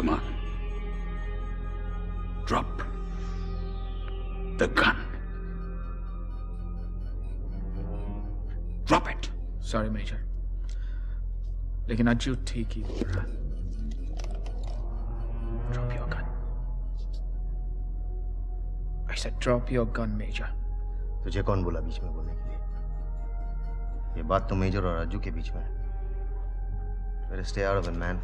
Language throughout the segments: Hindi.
Come on. Drop the gun. Drop it. Sorry major, लेकिन अज्जू ठीक ही बोल रहा। Drop your gun. I said drop your gun, major. तुझे कौन बोला बीच में बोलने के लिए? ये बात तो मेजर और अज्जू के बीच में है। Better stay out of it, man.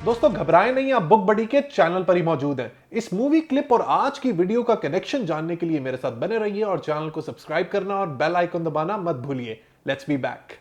दोस्तों घबराएं नहीं, आप बुक बडी के चैनल पर ही मौजूद हैं। इस मूवी क्लिप और आज की वीडियो का कनेक्शन जानने के लिए मेरे साथ बने रहिए और चैनल को सब्सक्राइब करना और बेल आइकन दबाना मत भूलिए। Let's be back.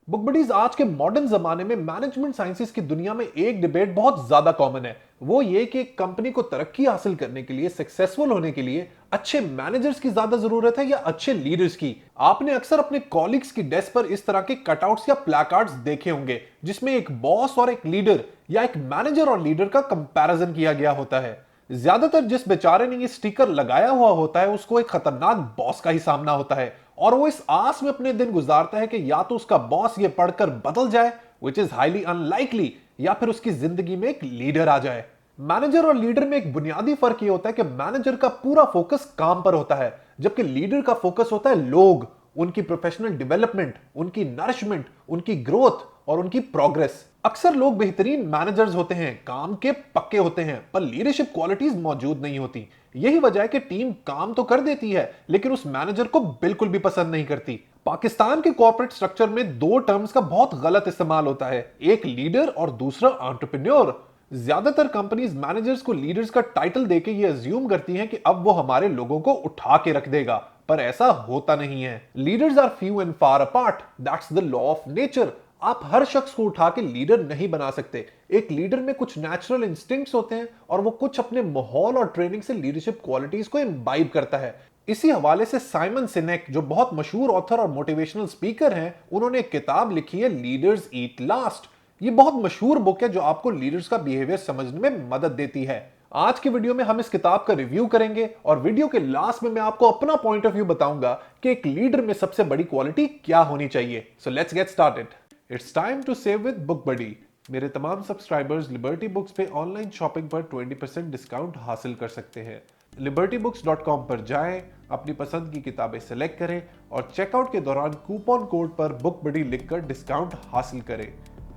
Book buddies आज के मॉडर्न जमाने में मैनेजमेंट साइंसेस की दुनिया में एक डिबेट बहुत ज्यादा कॉमन है। वो ये कि एक कंपनी को तरक्की हासिल करने के लिए, सक्सेसफुल होने के लिए अच्छे मैनेजर्स की ज्यादा जरूरत है या अच्छे लीडर्स की। आपने अक्सर अपने कॉलीग्स की डेस्क पर इस तरह के कटआउट्स या प्लैकार्ड्स देखे होंगे जिसमें एक बॉस और एक लीडर या एक मैनेजर और लीडर का कंपैरिजन किया गया होता है। ज्यादातर जिस बेचारे ने ये स्टिकर लगाया हुआ होता है उसको एक खतरनाक बॉस का ही सामना होता है और वो इस आस में अपने दिन गुजारता है कि या तो उसका बॉस ये पढ़कर बदल जाए, which is highly unlikely, या फिर उसकी जिंदगी में एक लीडर आ जाए। मैनेजर और लीडर में एक बुनियादी फर्क ये होता है कि मैनेजर का पूरा फोकस काम पर होता है जबकि लीडर का फोकस होता है लोग, उनकी प्रोफेशनल डेवलपमेंट, उनकी नरिशमेंट, उनकी ग्रोथ और उनकी प्रोग्रेस। अक्सर लोग बेहतरीन मैनेजर्स होते हैं, काम के पक्के होते हैं, पर लीडरशिप क्वालिटीज मौजूद नहीं होती। यही वजह है कि टीम काम तो कर देती है लेकिन उस मैनेजर को बिल्कुल भी पसंद नहीं करती। पाकिस्तान के कॉर्पोरेट स्ट्रक्चर में दो टर्म्स का बहुत गलत इस्तेमाल होता है, एक लीडर और दूसरा एंटरप्रेन्योर। ज्यादातर कंपनीज मैनेजर्स को लीडर्स का टाइटल देके ये अज्यूम करती हैं कि अब वो हमारे लोगों को उठा के रख देगा, पर ऐसा होता नहीं है। Leaders are few and far apart, that's the law of nature. आप हर शख्स को उठा के लीडर नहीं बना सकते। एक लीडर में कुछ नेचुरल इंस्टिंक्ट्स होते हैं और वो कुछ अपने माहौल और ट्रेनिंग से लीडरशिप क्वालिटीज को इम्बाइब करता है। इसी हवाले से साइमन सिनेक, जो बहुत मशहूर ऑथर और मोटिवेशनल स्पीकर हैं, उन्होंने एक किताब लिखी है लीडर्स ईट लास्ट। ये बहुत मशहूर बुक है जो आपको लीडर्स का बिहेवियर समझने में मदद देती है। आज की वीडियो में हम इस किताब का रिव्यू करेंगे और वीडियो के लास्ट में मैं आपको अपना पॉइंट ऑफ व्यू बताऊंगा कि एक लीडर में सबसे बड़ी क्वालिटी क्या होनी चाहिए। So let's get started. It's time to save with book buddy. मेरे तमाम सब्सक्राइबर्स लिबर्टी बुक्स पे ऑनलाइन शॉपिंग पर 20% डिस्काउंट हासिल कर सकते हैं। libertybooks.com पर जाएं, अपनी पसंद की किताबें सेलेक्ट करें और चेकआउट के दौरान कूपन कोड पर बुक बडी लिखकर डिस्काउंट हासिल करें।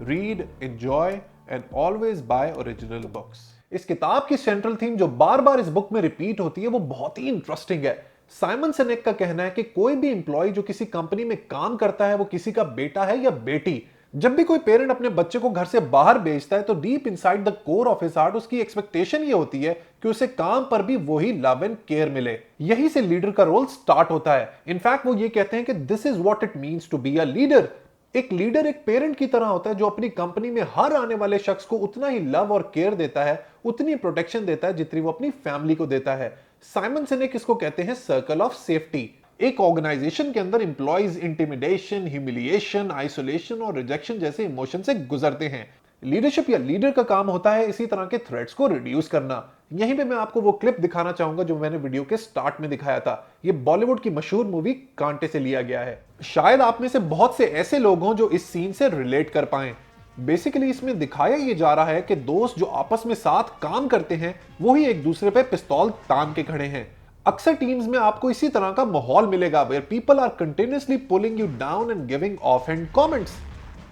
Read, enjoy and always buy original books. इस किताब की सेंट्रल थीम जो बार बार इस बुक में रिपीट होती है वो बहुत ही इंटरेस्टिंग है। साइमन सिनेक का कहना है कि कोई भी एम्प्लॉय जो किसी कंपनी में काम करता है वो किसी का बेटा है या बेटी। जब भी कोई पेरेंट अपने बच्चे को घर से बाहर भेजता है तो deep inside the core of his heart उसकी एक्सपेक्टेशन ये होती है कि उसे काम पर भी वही लव एंड केयर मिले। यही से लीडर का रोल स्टार्ट होता है। इनफैक्ट वो ये कहते हैं कि this is what it means to be a leader. एक लीडर एक पेरेंट की तरह होता है जो अपनी कंपनी में हर आने वाले शख्स को उतना ही लव और केयर देता है, उतनी प्रोटेक्शन देता है जितनी वो अपनी फैमिली को देता है। साइमन सिनेक इसको कहते हैं सर्कल ऑफ सेफ्टी। एक ऑर्गेनाइजेशन के अंदर एम्प्लॉयज इंटिमिडेशन, ह्यूमिलिएशन, आइसोलेशन और रिजेक्शन जैसे इमोशन से गुजरते हैं। लीडरशिप या लीडर का काम होता है इसी तरह के थ्रेट्स को रिड्यूस करना। यहीं पे मैं आपको वो क्लिप दिखाना चाहूंगा जो मैंने वीडियो के स्टार्ट में दिखाया था। ये बॉलीवुड की मशहूर मूवी कांटे से लिया गया है। शायद आप में से बहुत से ऐसे लोग हों जो इस सीन से रिलेट कर पाएं। बेसिकली इसमें दिखाया ये जा रहा है कि दोस्त जो आपस में साथ काम करते हैं वो ही एक दूसरे पे पिस्तौल तान के खड़े हैं। अक्सर टीम्स में आपको इसी तरह का माहौल मिलेगा where people are continuously pulling you down and giving off hand comments.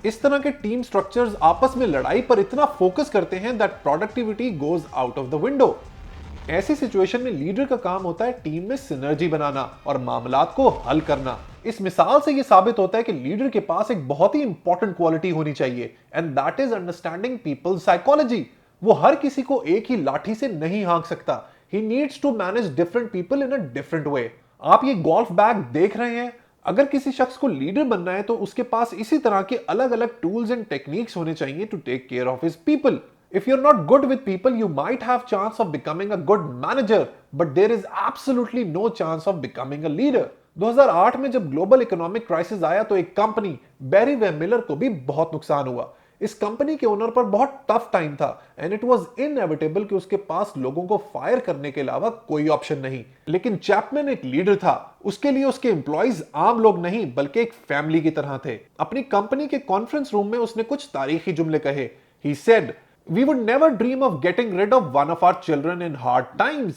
इस तरह के टीम स्ट्रक्चर्स आपस में लड़ाई पर इतना फोकस करते हैं that productivity goes out of the window. ऐसी सिचुएशन में लीडर का काम होता है टीम में सिनर्जी बनाना और मामलात को हल करना। इस मिसाल से यह साबित होता है कि लीडर के पास एक बहुत ही इंपॉर्टेंट क्वालिटी होनी चाहिए and that is understanding people's psychology. वो हर किसी को एक ही लाठी से नहीं हाँक सकता। He needs to manage different people in a different way। आप ये गोल्फ बैग देख रहे हैं। अगर किसी शख्स को लीडर बनना है तो उसके पास इसी तरह के अलग अलग टूल्स एंड टेक्निक्स होने चाहिए to take care of his people. If you're not good with people, you might have chance of becoming a good manager, but there is absolutely no chance of becoming a leader। 2008 में जब ग्लोबल इकोनॉमिक क्राइसिस आया तो एक कंपनी बेरी वे मिलर को भी बहुत नुकसान हुआ। इस कंपनी के ओनर पर बहुत टफ टाइम था एंड इट वाज इनएविटेबल कि उसके पास लोगों को फायर करने के अलावा कोई ऑप्शन नहीं। लेकिन चैपमैन एक लीडर था, उसके लिए उसके एम्प्लॉइज आम लोग नहीं बल्कि एक फैमिली की तरह थे। अपनी कंपनी के कॉन्फ्रेंस रूम में उसने कुछ तारीखी जुमले कहे। He said, "We would never dream of getting rid of one of our children in hard times.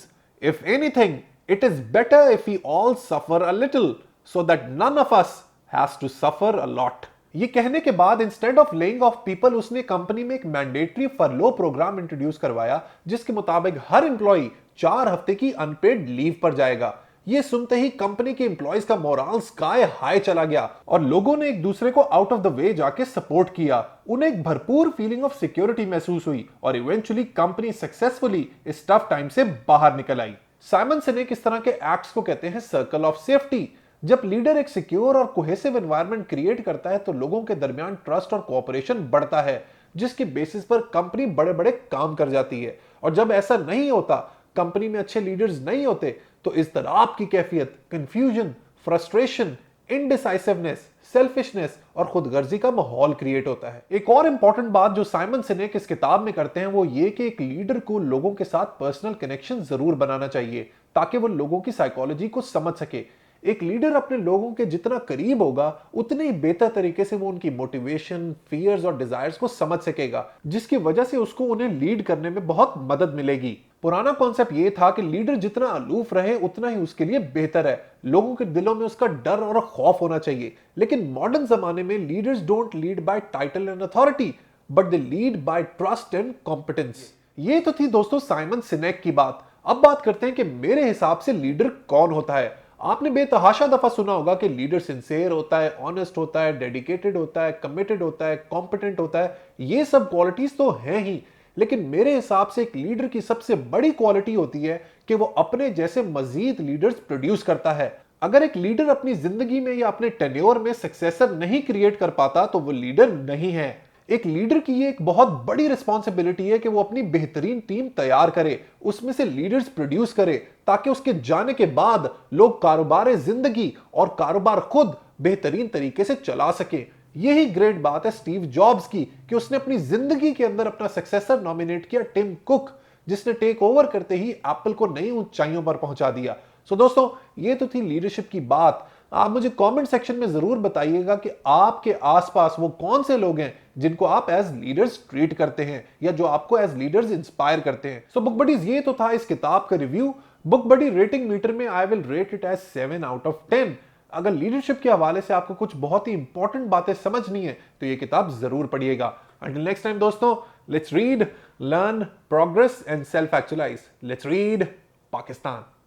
If anything, it is better if we all suffer a little so that none of us has to suffer a lot." ये कहने के बाद instead of laying of people उसने कंपनी में एक मैंडेटरी फरलो प्रोग्राम इंट्रोड्यूस करवाया, जिसके मुताबिक हर एम्प्लॉय 4 हफ्ते की अनपेड लीव पर जाएगा। ये सुनते ही कंपनी के एम्प्लॉयज का मोरल स्काई हाई चला गया और लोगों ने एक दूसरे को आउट ऑफ द वे जाके सपोर्ट किया। उन्हें एक भरपूर फीलिंग ऑफ सिक्योरिटी महसूस हुई और इवेंचुअली कंपनी सक्सेसफुली इस टफ टाइम से बाहर निकल आई। साइमन सिनेक इस तरह के एक्ट्स को कहते हैं सर्कल ऑफ सेफ्टी। जब लीडर एक सिक्योर और कोहेसिव एनवायरनमेंट क्रिएट करता है तो लोगों के दरमियान ट्रस्ट और कोऑपरेशन बढ़ता है, जिसके बेसिस पर कंपनी बड़े बड़े काम कर जाती है। और जब ऐसा नहीं होता, कंपनी में अच्छे लीडर्स नहीं होते, तो इस तरह की कैफियत, कंफ्यूजन, फ्रस्ट्रेशन, इनडिसाइसिवनेस, सेल्फिशनेस और खुदगर्जी का माहौल क्रिएट होता है। एक और इंपॉर्टेंट बात जो साइमन सिनेक इस किताब में करते हैं वो ये कि एक लीडर को लोगों के साथ पर्सनल कनेक्शन जरूर बनाना चाहिए ताकि वो लोगों की साइकोलॉजी को समझ सके। एक लीडर अपने लोगों के जितना करीब होगा उतने ही बेहतर तरीके से वो उनकी मोटिवेशन, फियर्स और डिजायर्स को समझ सकेगा, जिसकी वजह से उसको उन्हें लीड करने में बहुत मदद मिलेगी। पुराना कॉन्सेप्ट ये था कि लीडर जितना अलूफ रहे उतना ही उसके लिए बेहतर है, लोगों के दिलों में उसका डर और खौफ होना चाहिए। लेकिन मॉडर्न जमाने में leaders don't lead by title and authority but they lead by trust and competence. ये तो थी दोस्तों साइमन सिनेक की बात। अब बात करते हैं कि मेरे हिसाब से लीडर कौन होता है। आपने बेतहाशा दफा सुना होगा कि लीडर सिंसियर होता है, ऑनेस्ट होता है, डेडिकेटेड होता है, कमिटेड होता है, कॉम्पिटेंट होता है। ये सब क्वालिटीज तो हैं ही, लेकिन मेरे हिसाब से एक लीडर की सबसे बड़ी क्वालिटी होती है कि वो अपने जैसे मजीद लीडर्स प्रोड्यूस करता है। अगर एक लीडर अपनी जिंदगी में या अपने टेन्योर में सक्सेसर नहीं क्रिएट कर पाता तो वो लीडर नहीं है। एक लीडर की ये एक बहुत बड़ी रिस्पॉन्सिबिलिटी है कि वो अपनी बेहतरीन टीम तैयार करे, उसमें से लीडर्स प्रोड्यूस करे, ताकि उसके जाने के बाद लोग कारोबार जिंदगी और कारोबार खुद बेहतरीन तरीके से चला सके। यही ग्रेट बात है स्टीव जॉब्स की कि उसने अपनी जिंदगी के अंदर अपना सक्सेसर नॉमिनेट किया टिम कुक, जिसने टेक ओवर करते ही एप्पल को नई ऊंचाइयों पर पहुंचा दिया। सो दोस्तों, ये तो थी लीडरशिप की बात। आप मुझे कमेंट सेक्शन में जरूर बताइएगा कि आपके आसपास वो कौन से लोग हैं जिनको आप एज लीडर्स ट्रीट करते हैं या जो आपको एज लीडर्स इंस्पायर करते हैं। सो बुक बडीज, ये तो था इस किताब का रिव्यू। बुक बडी रेटिंग मीटर में I will rate it as 7 out of 10। अगर लीडरशिप के हवाले से आपको कुछ बहुत ही इंपॉर्टेंट बातें समझनी है तो ये किताब जरूर पढ़िएगा। अंटिल नेक्स्ट टाइम दोस्तों, let's read, learn, progress and self actualise. Let's read Pakistan.